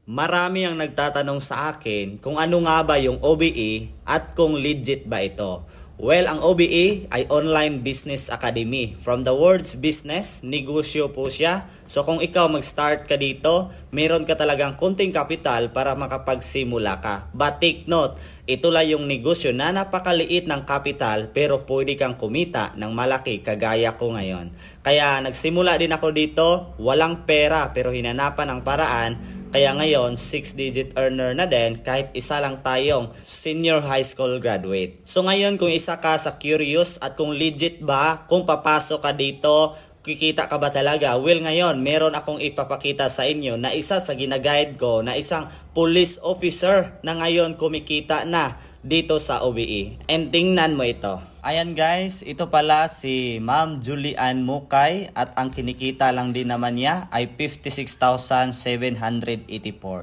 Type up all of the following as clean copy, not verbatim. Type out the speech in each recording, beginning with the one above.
Marami ang nagtatanong sa akin kung ano nga ba yung OBE at kung legit ba ito. Well, ang OBE ay Online Business Academy. From the words business, negosyo po siya. So kung ikaw mag-start ka dito, meron ka talagang kunting kapital para makapagsimula ka. But take note, ito lang yung negosyo na napakaliit ng kapital pero pwede kang kumita ng malaki kagaya ko ngayon. Kaya nagsimula din ako dito, walang pera pero hinanapan ang paraan. Kaya ngayon, 6-digit earner na din kahit isa lang tayong senior high school graduate. So ngayon kung isa ka sa curious at kung legit ba, kung papasok ka dito, kikita ka ba talaga? Well ngayon, meron akong ipapakita sa inyo na isa sa ginaguide ko na isang police officer na ngayon kumikita na dito sa OBE. And tingnan mo ito. Ayan guys, ito pala si Ma'am Julian Mukay at ang kinikita lang din naman niya ay 56,784.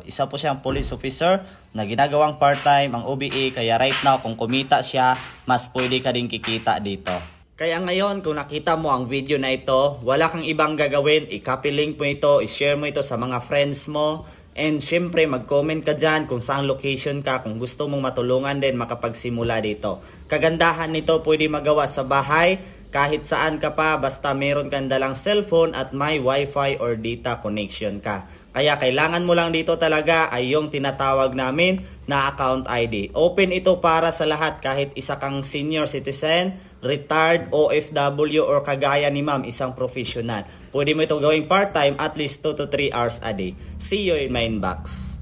Isa po siyang police officer na ginagawang part-time ang OBE kaya right now kung kumita siya, mas pwede ka din kikita dito. Kaya ngayon kung nakita mo ang video na ito, wala kang ibang gagawin, i-copy link mo ito, i-share mo ito sa mga friends mo. And syempre mag-comment ka dyan kung saan location ka kung gusto mong matulungan din makapagsimula dito. Kagandahan nito pwede magawa sa bahay kahit saan ka pa basta meron kang dalang cellphone at may wifi or data connection ka. Kaya kailangan mo lang dito talaga ay yung tinatawag namin na account ID. Open ito para sa lahat kahit isa kang senior citizen, retired, OFW or kagaya ni ma'am isang professional. Pwede mo ito gawing part-time at least 2 to 3 hours a day. See you in my inbox.